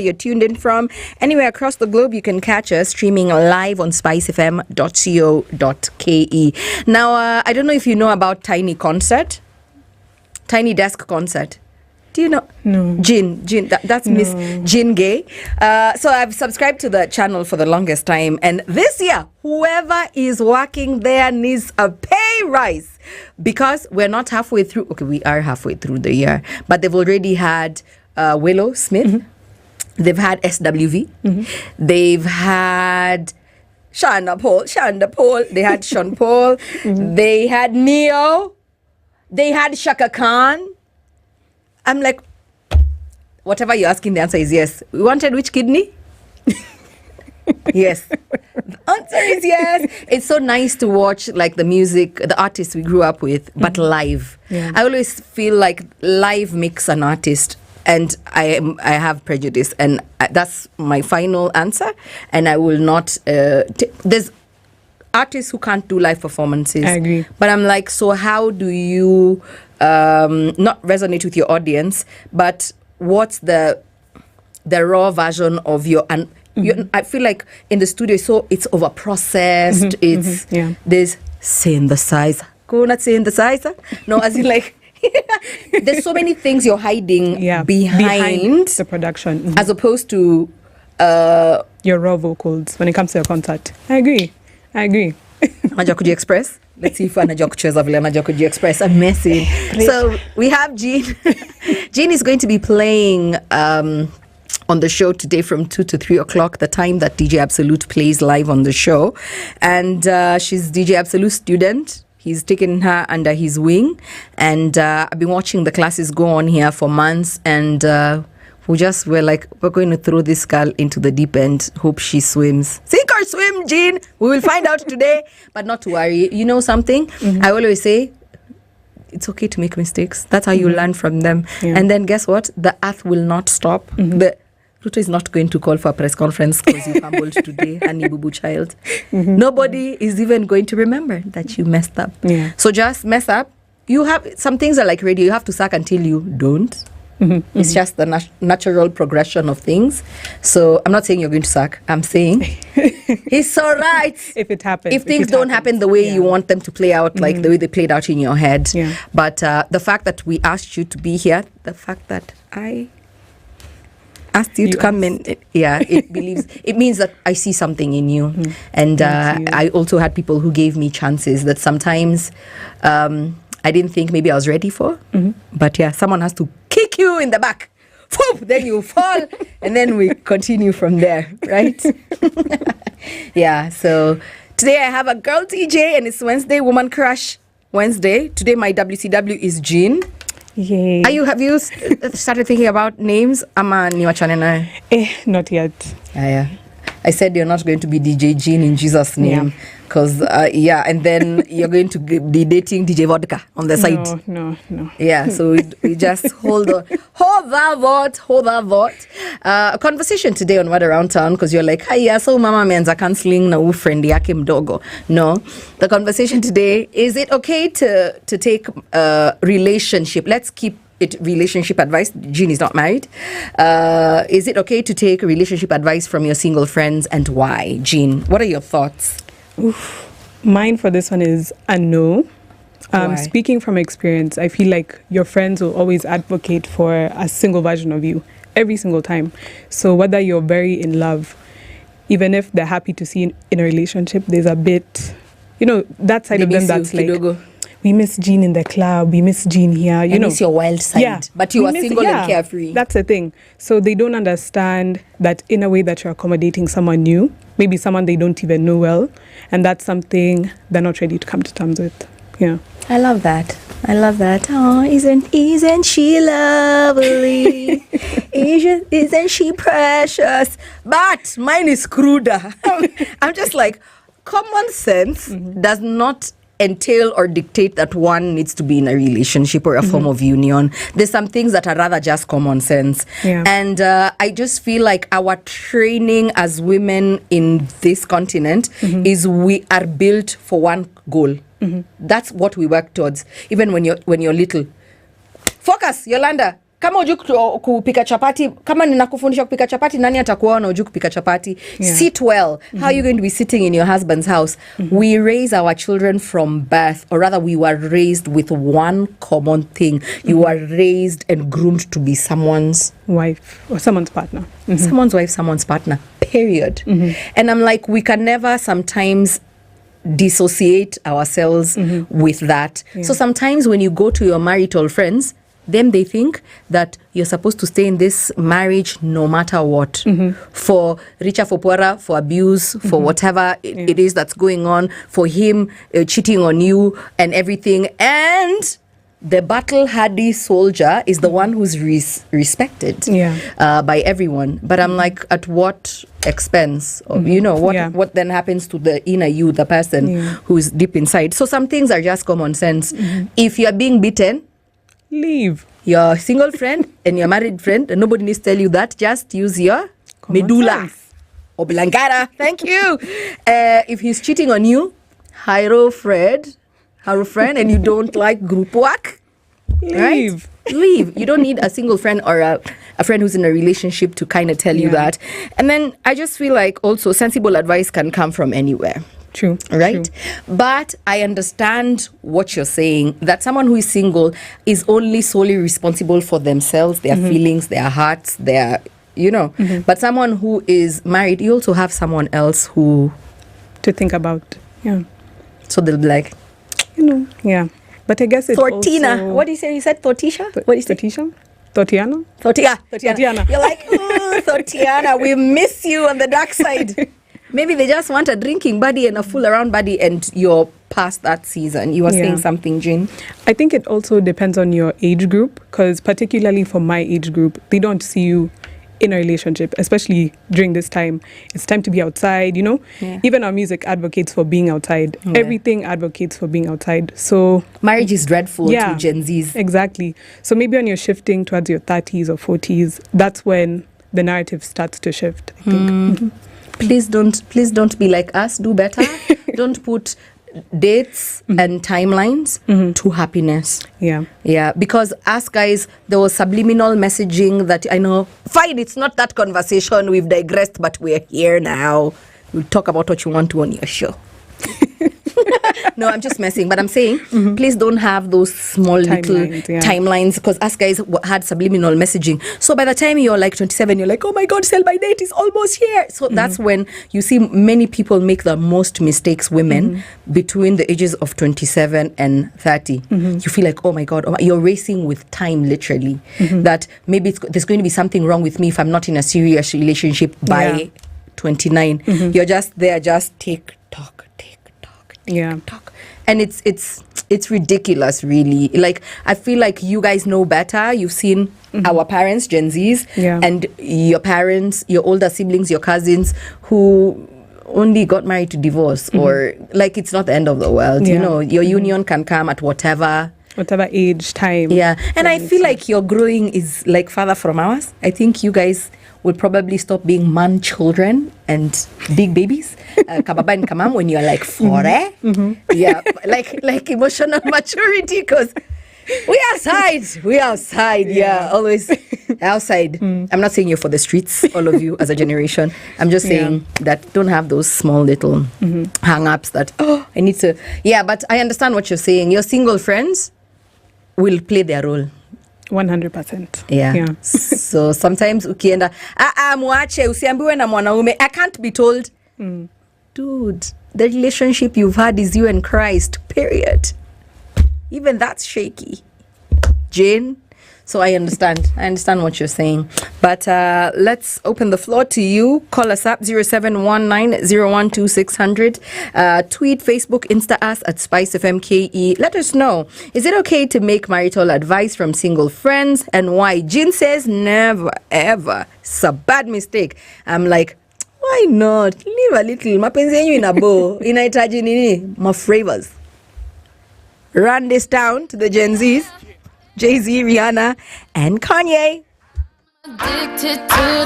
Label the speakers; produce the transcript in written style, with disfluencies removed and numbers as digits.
Speaker 1: you're tuned in from. Anywhere across the globe, you can catch us streaming live on spicefm.co.ke. Now, I don't know if you know about Tiny Desk Concert. Do you know?
Speaker 2: No.
Speaker 1: Jean, that's no. Miss Jean Gay. So I've subscribed to the channel for the longest time. And this year, whoever is working there needs a pay rise. Because we're not halfway through. Okay, we are halfway through the year. But they've already had Willow Smith. Mm-hmm. They've had SWV. Mm-hmm. They've had Shanda Paul. They had Sean Paul. Mm-hmm. They had Neo. They had Shaka Khan. I'm like, whatever you're asking, the answer is yes. We wanted which kidney? Yes. The answer is yes. It's so nice to watch like the music, the artists we grew up with, but live. Yeah. I always feel like live makes an artist, and I have prejudice, and that's my final answer. And I will not. There's artists who can't do live performances.
Speaker 2: I agree.
Speaker 1: But I'm like, so how do you not resonate with your audience, but what's the raw version of your... And I feel like in the studio, so it's over-processed. There's synthesizer. Not synthesizer. No, as in like... there's so many things you're hiding behind
Speaker 2: the production.
Speaker 1: As opposed to...
Speaker 2: your raw vocals when it comes to your concert. I agree.
Speaker 1: Najua could you express? Let's see if anajua kucheza vile anajua could you express. I'm messing. So we have Jean. Jean is going to be playing on the show today from 2 to 3 o'clock, the time that DJ Absolute plays live on the show. And she's DJ Absolute's student. He's taken her under his wing. And I've been watching the classes go on here for months. And we're like, we're going to throw this girl into the deep end. Hope she swims. Sink or swim, Jean. We will find out today. But not to worry. You know something? I always say, it's okay to make mistakes. That's how you learn from them. Yeah. And then guess what? The earth will not stop. The Ruto is not going to call for a press conference because you fumbled today, honey boo boo child. Nobody is even going to remember that you messed up. Yeah. So just mess up. You have some things are like radio. You have to suck until you don't. It's just the natural progression of things. So I'm not saying you're going to suck. I'm saying it's all right
Speaker 2: if it happens.
Speaker 1: If things don't happen the way you want them to play out, like the way they played out in your head. Yeah. But the fact that we asked you to be here, the fact that I asked you to come in, it means that I see something in you. And I also had people who gave me chances that sometimes I didn't think maybe I was ready for. But someone has to kick you in the back. Then you fall. And then we continue from there, right? So today I have a girl DJ and it's Wednesday, Woman Crush Wednesday. Today my WCW is Jean.
Speaker 2: Yay.
Speaker 1: Have you started thinking about names? Ama ni wachane na?
Speaker 2: Not yet.
Speaker 1: I said you're not going to be DJ Jean in Jesus' name. Because, and then you're going to be dating DJ Vodka on the side.
Speaker 2: No.
Speaker 1: Yeah, so we just hold that thought. A conversation today on What Around Town, because you're like, hi, so mama meanza cancelling na friend yake mdogo. No, the conversation today, is it okay to take a relationship? Let's keep it relationship advice. Jean is not married. Is it okay to take relationship advice from your single friends, and why? Jean, what are your thoughts?
Speaker 2: Mine for this one is a no. Speaking from experience, I feel like your friends will always advocate for a single version of you every single time. So whether you're very in love, even if they're happy to see you in a relationship, there's a bit, that side of them that's like, we miss Jean in the club, we miss Jean here. You know,
Speaker 1: miss your wild side, but you are single and carefree.
Speaker 2: That's the thing. So they don't understand that in a way that you're accommodating someone new, maybe someone they don't even know well, and that's something they're not ready to come to terms with. Yeah.
Speaker 1: I love that. Oh, isn't she lovely? Isn't she precious? But mine is cruder. I'm just like, common sense does not entail or dictate that one needs to be in a relationship or a form of union. There's some things that are rather just common sense. Yeah. And I just feel like our training as women in this continent is we are built for one goal. That's what we work towards. Even when you're little. Focus, Yolanda. kama hujui kupika chapati, kama ninakufundisha kupika chapati, nani atakuona hujui kupika chapati? Sit well. How are you going to be sitting in your husband's house? We raise our children from birth, or rather we were raised with one common thing. You are raised and groomed to be someone's
Speaker 2: wife or someone's partner.
Speaker 1: Someone's wife, someone's partner, period. And I'm like, we can never sometimes dissociate ourselves with that. So sometimes when you go to your marital friends, them they think that you're supposed to stay in this marriage no matter what. For richer, for poorer, for abuse, for whatever it is that's going on, for him cheating on you and everything. And the battle-hardy soldier is the one who's respected by everyone. But I'm like, at what expense? Of, you know, what then happens to the inner you, the person who's deep inside? So some things are just common sense. If you're being beaten,
Speaker 2: leave.
Speaker 1: Your single friend and your married friend, and nobody needs to tell you that. Just use your medulla oblongata. Thank you. If he's cheating on you, hire a friend, and you don't like group work,
Speaker 2: leave.
Speaker 1: Right? Leave. You don't need a single friend or a friend who's in a relationship to kind of tell you that. And then I just feel like also sensible advice can come from anywhere.
Speaker 2: True.
Speaker 1: Right?
Speaker 2: True.
Speaker 1: But I understand what you're saying, that someone who is single is only solely responsible for themselves, their feelings, their hearts, their, you know. But someone who is married, you also have someone else who
Speaker 2: to think about. Yeah.
Speaker 1: So they'll be like,
Speaker 2: you know, But I guess it's
Speaker 1: Tortina.
Speaker 2: Also,
Speaker 1: what do you say? You said Tortisha? What do you say?
Speaker 2: Tortisha? Tortiana?
Speaker 1: Tortiana. You're like, Tortiana, we miss you on the dark side. Maybe they just want a drinking buddy and a fool around buddy, and you're past that season. You were saying something, Jean?
Speaker 2: I think it also depends on your age group, because particularly for my age group, they don't see you in a relationship, especially during this time. It's time to be outside, you know? Even our music advocates for being outside. Everything advocates for being outside. So
Speaker 1: marriage is dreadful to Gen Zs.
Speaker 2: Exactly. So maybe when you're shifting towards your 30s or 40s, that's when the narrative starts to shift, I think.
Speaker 1: Please don't be like us. Do better. Don't put dates and timelines to happiness. Yeah. Because us guys, there was subliminal messaging that I know. Fine, it's not that conversation. We've digressed, but we're here now. We'll talk about what you want to on your show. No, I'm just messing, but I'm saying please don't have those small little timelines, because us guys had subliminal messaging. So by the time you're like 27, you're like, oh my God, sell by date is almost here. So that's when you see many people make the most mistakes, women, between the ages of 27 and 30. You feel like, oh my God, you're racing with time, literally. That maybe there's going to be something wrong with me if I'm not in a serious relationship by 29. You're just there, just tick tock. Talk. And it's ridiculous, really. Like, I feel like you guys know better. You've seen our parents, Gen Zs, and your parents, your older siblings, your cousins who only got married to divorce, or like it's not the end of the world. You know, your union can come at whatever
Speaker 2: age, time.
Speaker 1: And I feel like your growing is like farther from ours. I think you guys will probably stop being man children and big babies, kababa and kamam, when you're like 40. Like emotional maturity, because we outside. Always outside. I'm not saying you're for the streets, all of you as a generation. I'm just saying that don't have those small little hang-ups that I need to. But I understand what you're saying. Your single friends will play their role.
Speaker 2: 100%.
Speaker 1: So sometimes ukienda mwache usiambiwe na mwanaume, I can't be told. Dude, the relationship you've had is you and Christ, period. Even that's shaky, Jane. So I understand what you're saying. But let's open the floor to you. Call us up 0719-012-600. Tweet, Facebook, Insta us at SpiceFM KE. Let us know, is it okay to make marital advice from single friends, and why? Jean says never, ever. It's a bad mistake. I'm like, why not? Leave a little. Mapenzi yenyu inabo. Inahitaji nini? Ma flavors. Run this down to the Gen Zs. Jay-Z, Rihanna, and Kanye. Addicted to